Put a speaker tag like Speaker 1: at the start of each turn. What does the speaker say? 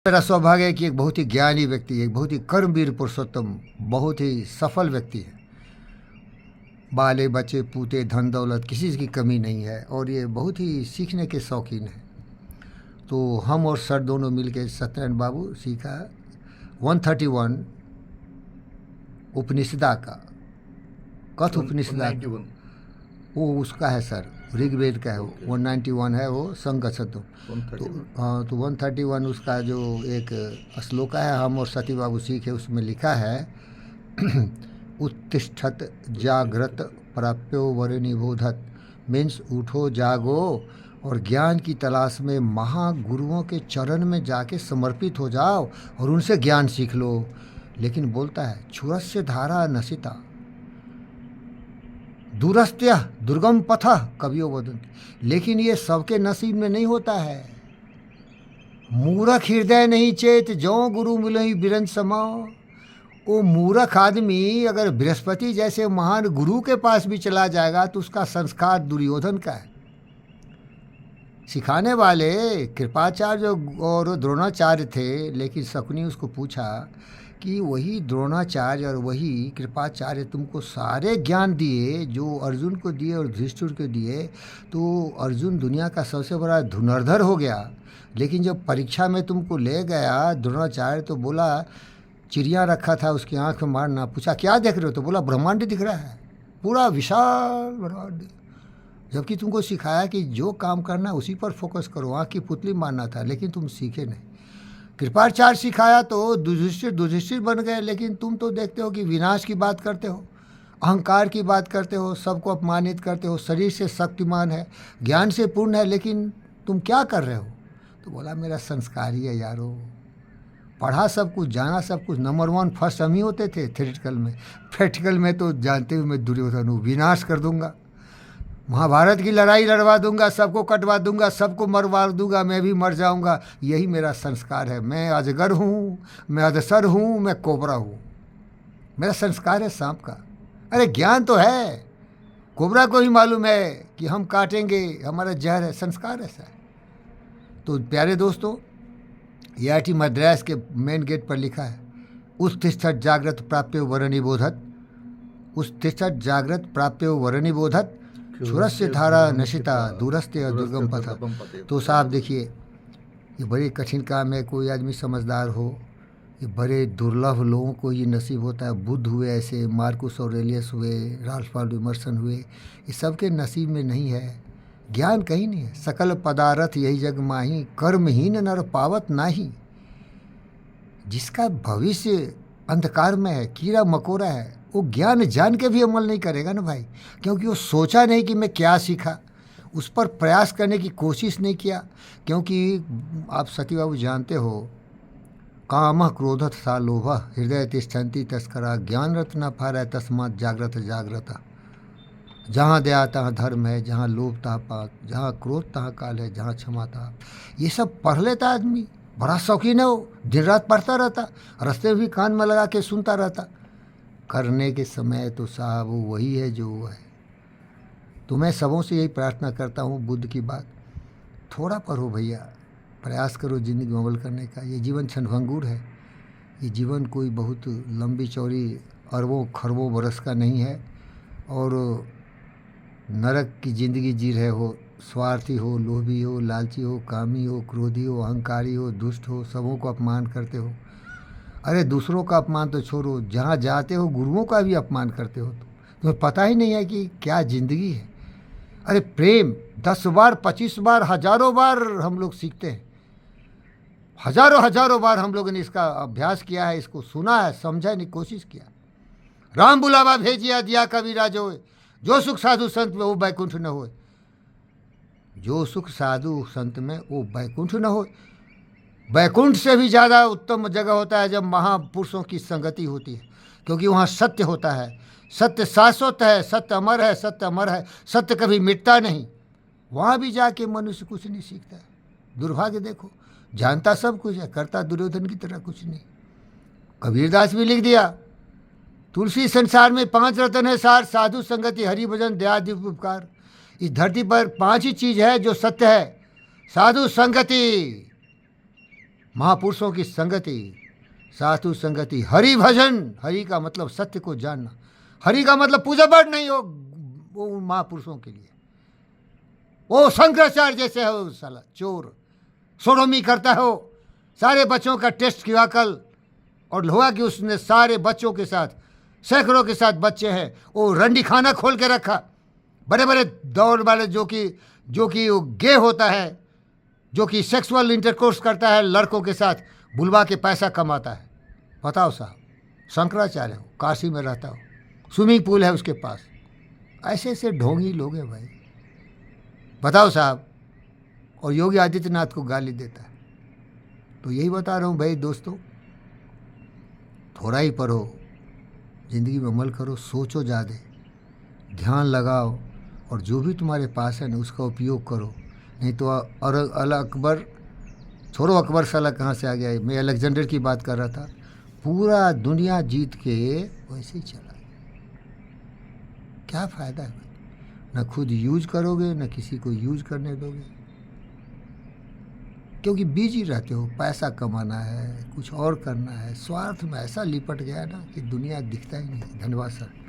Speaker 1: मेरा सौभाग्य है कि एक बहुत ही ज्ञानी व्यक्ति, एक बहुत ही कर्मवीर पुरुषोत्तम, बहुत ही सफल व्यक्ति है। बाले बच्चे पूते धन दौलत किसी की कमी नहीं है और ये बहुत ही सीखने के शौकीन है। तो हम और सर दोनों मिलकर सत्यनारायण बाबू सीखा 131 उपनिषदा का, कथ उपनिषदा वो उसका है सर, ऋग्वेद का है। 191 है वो संगच्छतु। तो हाँ, तो 131 उसका जो एक श्लोका है, हम और सती बाबू सीखे, उसमें लिखा है उत्तिष्ठत जागृत प्राप्यो वरनिबोधत, मीन्स उठो जागो और ज्ञान की तलाश में महागुरुओं के चरण में जाके समर्पित हो जाओ और उनसे ज्ञान सीख लो। लेकिन बोलता है क्षुरस्य धारा नशिता दूरस्त्य दुर्गम पथ कवियो वदन्ति, लेकिन ये सबके नसीब में नहीं होता है। मूर्ख हृदय नहीं चेत जो गुरु मिलई बिरंज समाओ। वो मूर्ख आदमी अगर बृहस्पति जैसे महान गुरु के पास भी चला जाएगा तो उसका संस्कार दुर्योधन का है। सिखाने वाले कृपाचार्य और द्रोणाचार्य थे, लेकिन शकुनी उसको पूछा कि वही द्रोणाचार्य और वही कृपाचार्य तुमको सारे ज्ञान दिए जो अर्जुन को दिए और युधिष्ठिर को दिए, तो अर्जुन दुनिया का सबसे बड़ा धनुर्धर हो गया। लेकिन जब परीक्षा में तुमको ले गया द्रोणाचार्य तो बोला चिड़िया रखा था उसकी आंख में मारना, पूछा क्या देख रहे हो, तो बोला ब्रह्मांड दिख रहा है, पूरा विशाल ब्रह्मांड। जबकि तुमको सिखाया कि जो काम करना है उसी पर फोकस करो, आँख की पुतली मारना था, लेकिन तुम सीखे नहीं। कृपाचार्य सिखाया तो युधिष्ठिर बन गए, लेकिन तुम तो देखते हो कि विनाश की बात करते हो, अहंकार की बात करते हो, सबको अपमानित करते हो, शरीर से शक्तिमान है, ज्ञान से पूर्ण है, लेकिन तुम क्या कर रहे हो। तो बोला मेरा संस्कार ही है यारो, पढ़ा सब कुछ, जाना सब कुछ, नंबर 1 फर्स्ट हम ही होते थे थ्योरेटिकल में, प्रैक्टिकल में तो जानते हुए मैं दुर्योधन हूँ, विनाश कर दूंगा, महाभारत की लड़ाई लड़वा दूंगा, सबको कटवा दूंगा, सबको मरवा दूंगा, मैं भी मर जाऊंगा। यही मेरा संस्कार है। मैं अजगर हूँ, मैं अदसर हूँ, मैं कोबरा हूँ। मेरा संस्कार है सांप का। अरे ज्ञान तो है, कोबरा को ही मालूम है कि हम काटेंगे, हमारा जहर है, संस्कार ऐसा है। तो प्यारे दोस्तों, IIT मद्रास के मेन गेट पर लिखा है उत्तिष्ठत जागृत प्राप्यो वरनिबोधत, उत्तिष्ठत जागृत प्राप्यो वरनिबोधत, क्षुरस्य धारा नशिता दूरस्ते दुर्गम पथ। तो साहब देखिए, ये बड़ी कठिन काम है। कोई आदमी समझदार हो, ये बड़े दुर्लभ लोगों को ये नसीब होता है। बुद्ध हुए ऐसे, मार्कुस ऑरेलियस हुए, राल्फ वाल्डो इमर्सन हुए, ये सबके नसीब में नहीं है। ज्ञान कहीं नहीं है। सकल पदार्थ यही जग माही, कर्महीन नर पावत नाही। जिसका भविष्य अंधकार में है, कीड़ा मकोड़ा है, वो ज्ञान जान के भी अमल नहीं करेगा ना भाई, क्योंकि वो सोचा नहीं कि मैं क्या सीखा, उस पर प्रयास करने की कोशिश नहीं किया। क्योंकि आप सती बाबू जानते हो, काम क्रोध तथा लोभ हृदय तिष्ठन्ति तस्करा, ज्ञान रत्न फार तस्मात् जागृत जागृता। जहाँ दया तहाँ धर्म है, जहाँ लोभ तहाँ पाप, जहाँ क्रोध तहाँ काल है, जहाँ क्षमा तहाँ। ये सब पढ़ लेता आदमी, बड़ा शौकीन है वो, दिन रात पढ़ता रहता, रास्ते में भी कान में लगा के सुनता रहता। करने के समय तो साहब वो वही है जो वो है। तो मैं सबों से यही प्रार्थना करता हूँ, बुद्ध की बात थोड़ा पढ़ो भैया, प्रयास करो ज़िंदगी में अमल करने का। ये जीवन क्षणभंगुर है, ये जीवन कोई बहुत लंबी चौड़ी अरबों खरबों बरस का नहीं है। और नरक की ज़िंदगी जी रहे हो, स्वार्थी हो, लोभी हो, लालची हो, कामी हो, क्रोधी हो, अहंकारी हो, दुष्ट हो, सबों को अपमान करते हो। अरे दूसरों का अपमान तो छोड़ो, जहाँ जाते हो गुरुओं का भी अपमान करते हो। तुम्हें पता ही नहीं है कि क्या ज़िंदगी है। अरे प्रेम 10 बार 25 बार हजारों बार हम लोग सीखते हैं, हजारों बार हम लोगों ने इसका अभ्यास किया है, इसको सुना है, समझा नहीं, कोशिश किया। राम बुलावा भेजिया दिया कबीरा जो सुख साधु संत में वो बैकुंठ न हो, जो सुख साधु संत में वो बैकुंठ न हो। बैकुंठ से भी ज़्यादा उत्तम जगह होता है जब महापुरुषों की संगति होती है, क्योंकि वहाँ सत्य होता है, सत्य शाश्वत है, सत्य अमर है, सत्य अमर है, सत्य कभी मिटता नहीं। वहाँ भी जाके मनुष्य कुछ नहीं सीखता है। दुर्भाग्य देखो, जानता सब कुछ है, करता दुर्योधन की तरह कुछ नहीं। कबीरदास भी लिख दिया, तुलसी संसार में 5 रत्न है सार, साधु संगति, हरि भजन, दया दिव्य उपकार। इस धरती पर 5 ही चीज़ है जो सत्य है, साधु संगति, महापुरुषों की संगति, साधु संगति, हरि भजन। हरि का मतलब सत्य को जानना, हरि का मतलब पूजा पाठ नहीं हो वो महापुरुषों के लिए। वो शंकराचार्य जैसे हो साला चोर, सोडोमी करता हो, सारे बच्चों का टेस्ट किया कल, और हुआ कि उसने सारे बच्चों के साथ, सैकड़ों के साथ बच्चे हैं, वो रंडी खाना खोल के रखा, बड़े बड़े दौड़ वाले, जो कि वो गे होता है, जो कि सेक्सुअल इंटरकोर्स करता है लड़कों के साथ, बुलवा के पैसा कमाता है। बताओ साहब, शंकराचार्य हो, काशी में रहता हो, स्विमिंग पूल है उसके पास, ऐसे ऐसे ढोंगी लोग हैं भाई। बताओ साहब, और योगी आदित्यनाथ को गाली देता है। तो यही बता रहा हूँ भाई दोस्तों, थोड़ा ही पढ़ो, ज़िंदगी में अमल करो, सोचो ज़्यादा, ध्यान लगाओ, और जो भी तुम्हारे पास है ना उसका उपयोग करो। नहीं तो अल अकबर छोड़ो, अकबर साला कहाँ से आ गया है, मैं अलेक्जेंडर की बात कर रहा था, पूरा दुनिया जीत के वैसे ही चला गया। क्या फ़ायदा है, न खुद यूज करोगे न किसी को यूज करने दोगे, क्योंकि बिजी रहते हो, पैसा कमाना है, कुछ और करना है, स्वार्थ में ऐसा लिपट गया ना कि दुनिया दिखता ही नहीं। धन्यवाद सर।